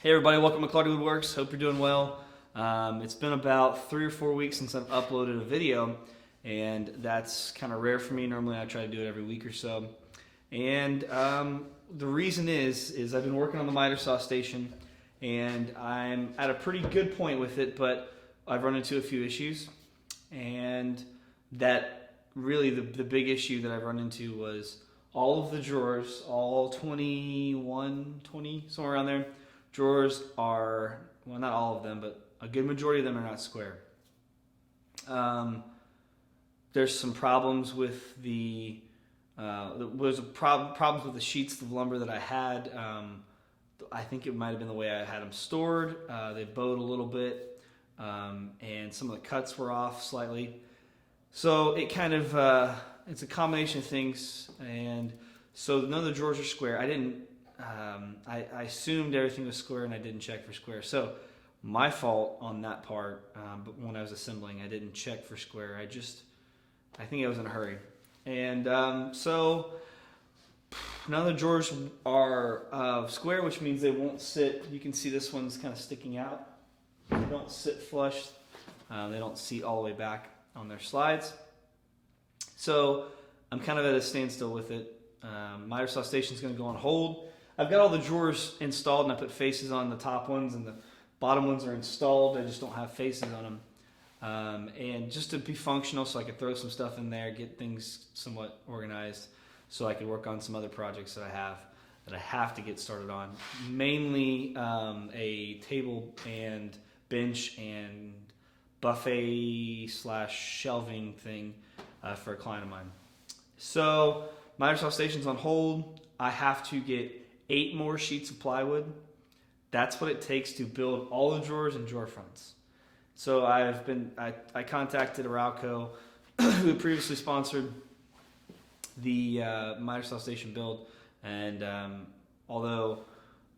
Hey everybody, welcome to Clardy Woodworks. Hope you're doing well. It's been about 3 or 4 weeks since I've uploaded a video, and that's kind of rare for me. Normally I try to do it every week or so. And the reason is I've been working on the Mitre Saw Station, and I'm at a pretty good point with it, but I've run into a few issues. And that really the big issue that I've run into was all of the drawers, all 21, 20, somewhere around there. Drawers are, well, not all of them, but a good majority of them are not square. There's some problems with problems with the sheets of lumber that I had. I think it might have been the way I had them stored. They bowed a little bit, and some of the cuts were off slightly. So it kind of, it's a combination of things, and so none of the drawers are square. I assumed everything was square, and I didn't check for square. So my fault on that part. But when I was assembling, I didn't check for square. I think I was in a hurry, and so none of the drawers are square, which means they won't sit. You can see this one's kind of sticking out. They don't sit flush. They don't seat all the way back on their slides. So I'm kind of at a standstill with it. Mitre Saw Station is going to go on hold. I've got all the drawers installed, and I put faces on the top ones, and the bottom ones are installed. I just don't have faces on them. And just to be functional, so I could throw some stuff in there, get things somewhat organized, so I could work on some other projects that I have to get started on. Mainly a table and bench and buffet / shelving thing for a client of mine. So Mitre Saw Station's on hold. I have to get 8 more sheets of plywood. That's what it takes to build all the drawers and drawer fronts. So I contacted Arauco, who had previously sponsored the Mitre Saw Station build, and although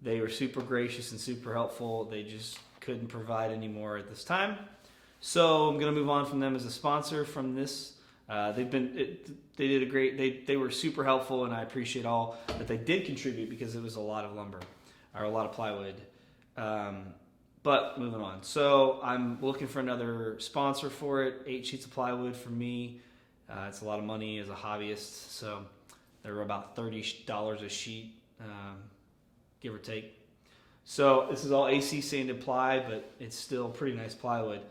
they were super gracious and super helpful, they just couldn't provide any more at this time. So I'm going to move on from them as a sponsor from this. They did a great. They were super helpful, and I appreciate all that they did contribute, because it was a lot of lumber or a lot of plywood. But moving on. So I'm looking for another sponsor for it. 8 sheets of plywood for me. It's a lot of money as a hobbyist. So they're about $30 a sheet, give or take. So this is all AC sanded ply, but it's still pretty nice plywood.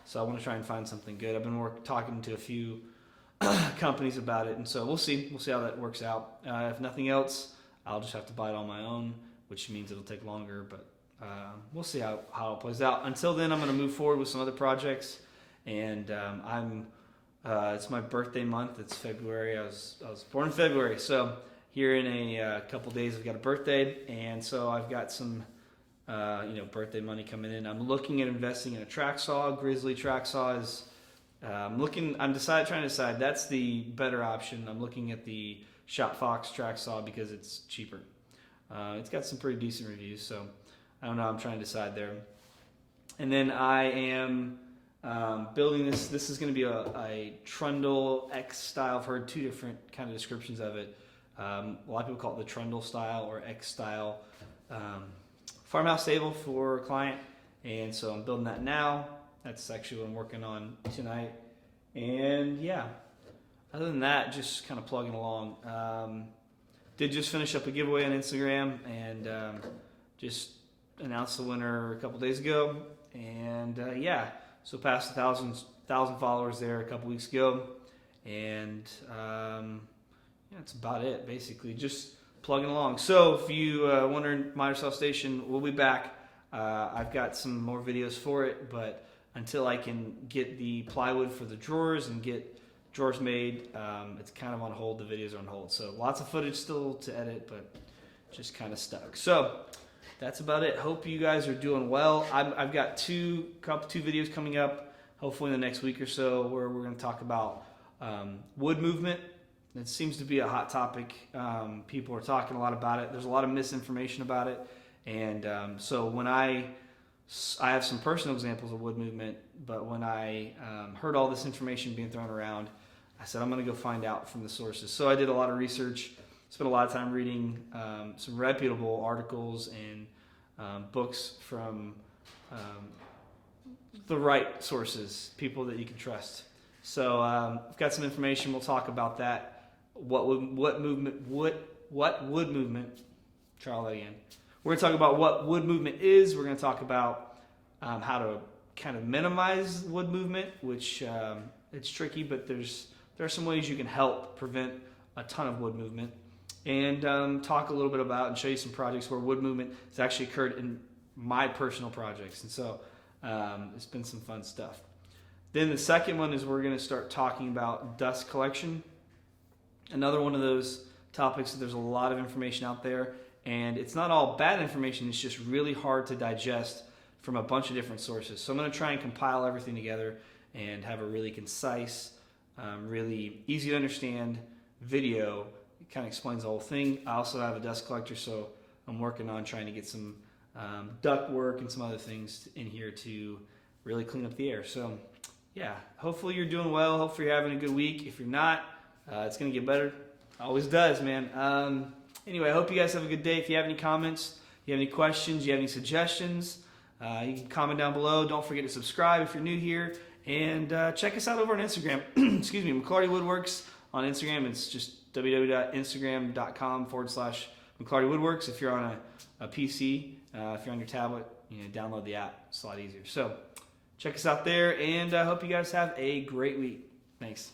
So I want to try and find something good. I've been talking to a few companies about it, and so we'll see how that works out. If nothing else, I'll just have to buy it on my own, which means it'll take longer, but we'll see how it plays out. Until then, I'm going to move forward with some other projects, and it's my birthday month. It's February. I was born in February, so here in a couple days I've got a birthday, and so I've got some birthday money coming in. I'm looking at investing in a track saw. Grizzly track saw is trying to decide. That's the better option. I'm looking at the Shop Fox track saw because it's cheaper. It's got some pretty decent reviews, so I don't know. I'm trying to decide there. And then I am building this. This is going to be a Trundle X style. I've heard 2 different kind of descriptions of it. A lot of people call it the Trundle style or X style farmhouse table for a client, and so I'm building that now. That's actually what I'm working on tonight. And yeah, other than that, just kind of plugging along. Did just finish up a giveaway on Instagram, and just announced the winner a couple days ago. And yeah, so passed 1,000 followers there a couple weeks ago. And yeah, that's about it, basically. Just plugging along. So if you wondering, Mitre Saw Station, we'll be back. I've got some more videos for it, but until I can get the plywood for the drawers and get drawers made, it's kind of on hold. The videos are on hold. So lots of footage still to edit, but just kind of stuck. So that's about it. Hope you guys are doing well. I've got two videos coming up, hopefully in the next week or so, where we're going to talk about wood movement. It seems to be a hot topic. People are talking a lot about it. There's a lot of misinformation about it. And so when I have some personal examples of wood movement, but when I heard all this information being thrown around, I said, I'm going to go find out from the sources. So I did a lot of research, spent a lot of time reading some reputable articles and books from the right sources, people that you can trust. So I've got some information. We'll talk about that. What wood movement? Try all that again. We're going to talk about what wood movement is. We're going to talk about how to kind of minimize wood movement, which it's tricky, but there are some ways you can help prevent a ton of wood movement. And talk a little bit about and show you some projects where wood movement has actually occurred in my personal projects. And so it's been some fun stuff. Then the second one is we're going to start talking about dust collection. Another one of those topics that there's a lot of information out there, and it's not all bad information, it's just really hard to digest from a bunch of different sources. So I'm going to try and compile everything together and have a really concise, really easy to understand video. It kind of explains the whole thing. I also have a dust collector, so I'm working on trying to get some duct work and some other things in here to really clean up the air. So yeah, hopefully you're doing well. Hopefully you're having a good week. If you're not, it's going to get better. Always does, man. Anyway, I hope you guys have a good day. If you have any comments, you have any questions, you have any suggestions, you can comment down below. Don't forget to subscribe if you're new here. And check us out over on Instagram. Excuse me, McClarty Woodworks on Instagram. It's just www.instagram.com/McClarty Woodworks. If you're on a PC, if you're on your tablet, download the app. It's a lot easier. So check us out there, and I hope you guys have a great week. Thanks.